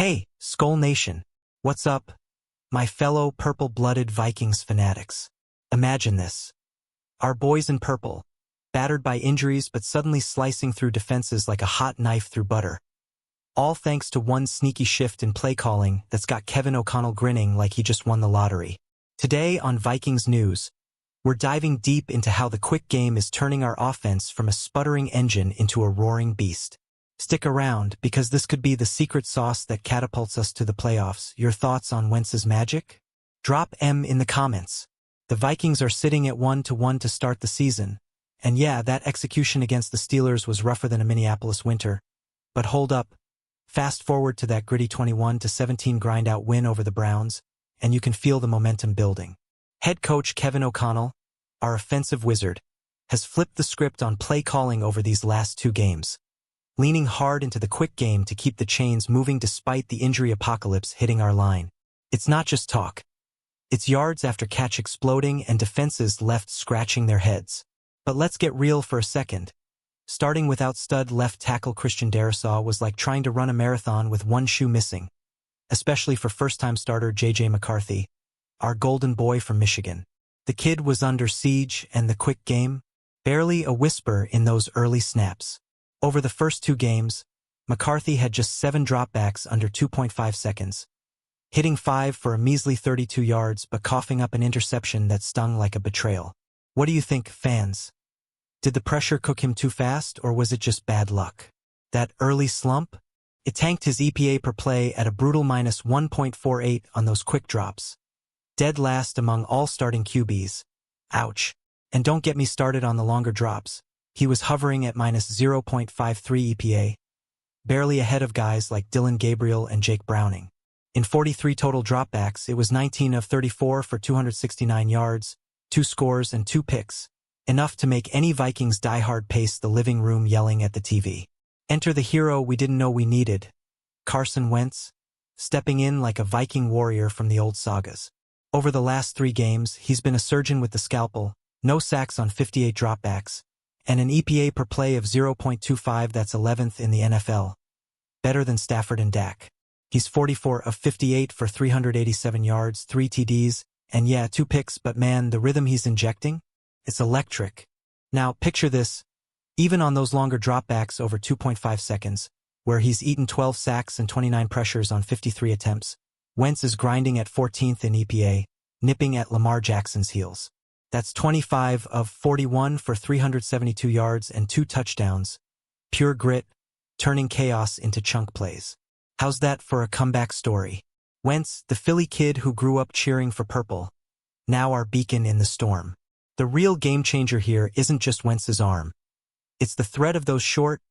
Hey, Skull Nation. What's up, my fellow purple-blooded Vikings fanatics? Imagine this. Our boys in purple, battered by injuries but suddenly slicing through defenses like a hot knife through butter. All thanks to one sneaky shift in play calling that's got Kevin O'Connell grinning like he just won the lottery. Today on Vikings News, we're diving deep into how the quick game is turning our offense from a sputtering engine into a roaring beast. Stick around, because this could be the secret sauce that catapults us to the playoffs. Your thoughts on Wentz's magic? Drop M in the comments. The Vikings are sitting at 1-1 to start the season. And yeah, that execution against the Steelers was rougher than a Minneapolis winter. But hold up. Fast forward to that gritty 21-17 grind-out win over the Browns, and you can feel the momentum building. Head coach Kevin O'Connell, our offensive wizard, has flipped the script on play calling over these last two games, leaning hard into the quick game to keep the chains moving despite the injury apocalypse hitting our line. It's not just talk. It's yards after catch exploding and defenses left scratching their heads. But let's get real for a second. Starting without stud left tackle Christian Darrisaw was like trying to run a marathon with one shoe missing, especially for first-time starter J.J. McCarthy, our golden boy from Michigan. The kid was under siege, and the quick game? Barely a whisper in those early snaps. Over the first two games, McCarthy had just 7 dropbacks under 2.5 seconds, hitting 5 for a measly 32 yards but coughing up an interception that stung like a betrayal. What do you think, fans? Did the pressure cook him too fast, or was it just bad luck? That early slump? It tanked his EPA per play at a brutal minus 1.48 on those quick drops. Dead last among all starting QBs. Ouch. And don't get me started on the longer drops. He was hovering at minus 0.53 EPA, barely ahead of guys like Dylan Gabriel and Jake Browning. In 43 total dropbacks, it was 19 of 34 for 269 yards, 2 scores and 2 picks, enough to make any Vikings diehard pace the living room yelling at the TV. Enter the hero we didn't know we needed, Carson Wentz, stepping in like a Viking warrior from the old sagas. Over the last 3 games, he's been a surgeon with the scalpel, no sacks on 58 dropbacks, and an EPA per play of 0.25 that's 11th in the NFL. Better than Stafford and Dak. He's 44 of 58 for 387 yards, 3 TDs, and yeah, 2 picks, but man, the rhythm he's injecting? It's electric. Now, picture this. Even on those longer dropbacks over 2.5 seconds, where he's eaten 12 sacks and 29 pressures on 53 attempts, Wentz is grinding at 14th in EPA, nipping at Lamar Jackson's heels. That's 25 of 41 for 372 yards and 2 touchdowns. Pure grit, turning chaos into chunk plays. How's that for a comeback story? Wentz, the Philly kid who grew up cheering for purple, now our beacon in the storm. The real game-changer here isn't just Wentz's arm. It's the threat of those short,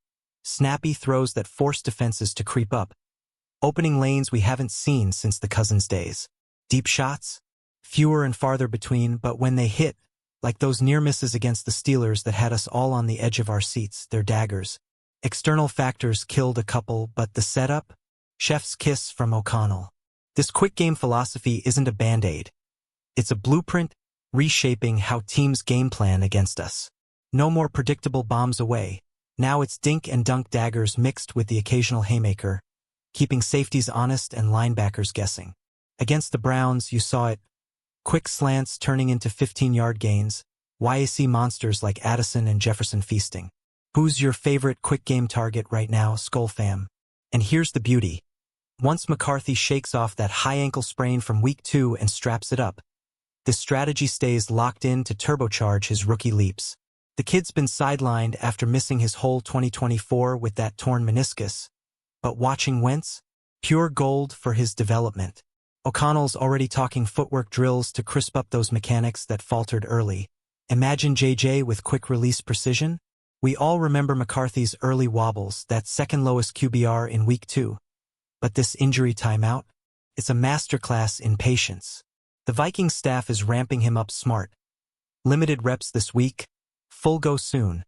snappy throws that force defenses to creep up, opening lanes we haven't seen since the Cousins days. Deep shots? Fewer and farther between, but when they hit, like those near misses against the Steelers that had us all on the edge of our seats, they're daggers. External factors killed a couple, but the setup? Chef's kiss from O'Connell. This quick game philosophy isn't a band-aid. It's a blueprint reshaping how teams game plan against us. No more predictable bombs away. Now it's dink and dunk daggers mixed with the occasional haymaker, keeping safeties honest and linebackers guessing. Against the Browns, you saw it. Quick slants turning into 15-yard gains, YAC monsters like Addison and Jefferson feasting. Who's your favorite quick game target right now, Skull fam? And here's the beauty. Once McCarthy shakes off that high ankle sprain from week 2 and straps it up, this strategy stays locked in to turbocharge his rookie leaps. The kid's been sidelined after missing his whole 2024 with that torn meniscus, but watching Wentz, pure gold for his development. O'Connell's already talking footwork drills to crisp up those mechanics that faltered early. Imagine JJ with quick-release precision? We all remember McCarthy's early wobbles, that second lowest QBR in week 2. But this injury timeout? It's a masterclass in patience. The Vikings staff is ramping him up smart. Limited reps this week, full go soon,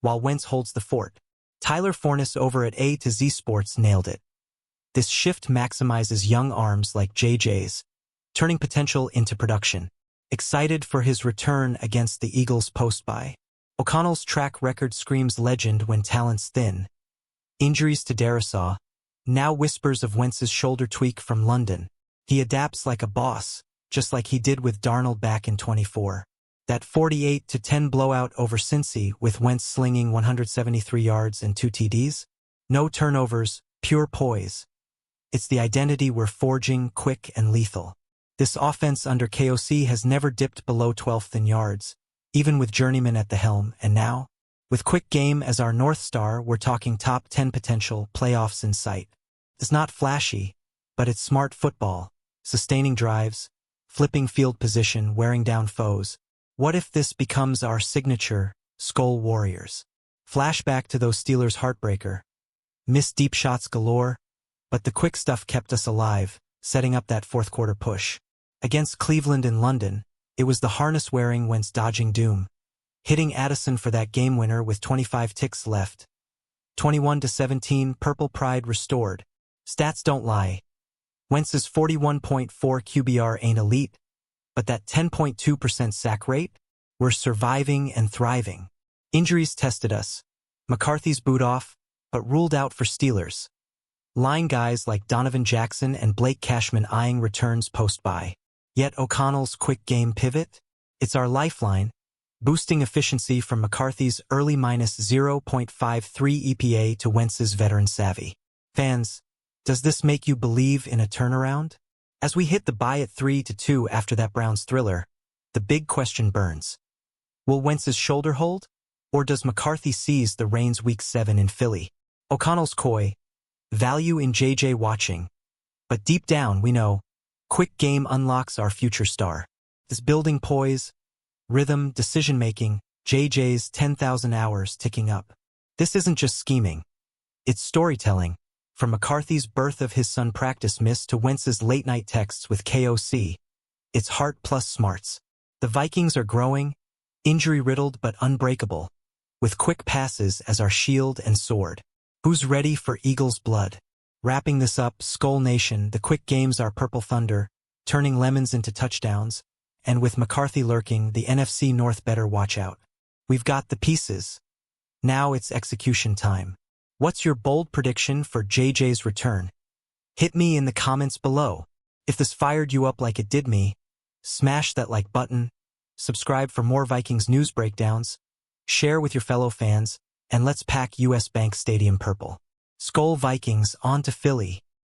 while Wentz holds the fort. Tyler Forness over at A to Z Sports nailed it. This shift maximizes young arms like JJ's, turning potential into production. Excited for his return against the Eagles post-bye. O'Connell's track record screams legend when talent's thin. Injuries to Darrisaw, Now whispers of Wentz's shoulder tweak from London. He adapts like a boss, just like he did with Darnold back in 24. That 48-10 blowout over Cincy with Wentz slinging 173 yards and 2 TDs? No turnovers, pure poise. It's the identity we're forging, quick and lethal. This offense under KOC has never dipped below 12th in yards, even with Journeyman at the helm, and now, with quick game as our North Star, we're talking top 10 potential playoffs in sight. It's not flashy, but it's smart football, sustaining drives, flipping field position, wearing down foes. What if this becomes our signature, Skull Warriors? Flashback to those Steelers heartbreaker. Missed deep shots galore, but the quick stuff kept us alive, setting up that fourth quarter push. Against Cleveland and London, it was the harness-wearing Wentz dodging doom, hitting Addison for that game winner with 25 ticks left. 21-17, Purple Pride restored. Stats don't lie. Wentz's 41.4 QBR ain't elite, but that 10.2% sack rate? We're surviving and thriving. Injuries tested us. McCarthy's boot off, but ruled out for Steelers. Line guys like Donovan Jackson and Blake Cashman eyeing returns post-bye. Yet O'Connell's quick game pivot? It's our lifeline, boosting efficiency from McCarthy's early -0.53 EPA to Wentz's veteran savvy. Fans, does this make you believe in a turnaround? As we hit the bye at 3-2 after that Browns thriller, the big question burns. Will Wentz's shoulder hold? Or does McCarthy seize the reins week 7 in Philly? O'Connell's coy, value in JJ watching. But deep down, we know, quick game unlocks our future star. This building poise, rhythm, decision-making, JJ's 10,000 hours ticking up. This isn't just scheming. It's storytelling. From McCarthy's birth of his son practice miss to Wentz's late-night texts with KOC. It's heart plus smarts. The Vikings are growing, injury-riddled but unbreakable, with quick passes as our shield and sword. Who's ready for Eagles' blood? Wrapping this up, Skull Nation, the quick games are Purple Thunder, turning lemons into touchdowns, and with McCarthy lurking, the NFC North better watch out. We've got the pieces. Now it's execution time. What's your bold prediction for JJ's return? Hit me in the comments below. If this fired you up like it did me, smash that like button, subscribe for more Vikings news breakdowns, share with your fellow fans, and let's pack US Bank Stadium purple. Skull Vikings on to Philly.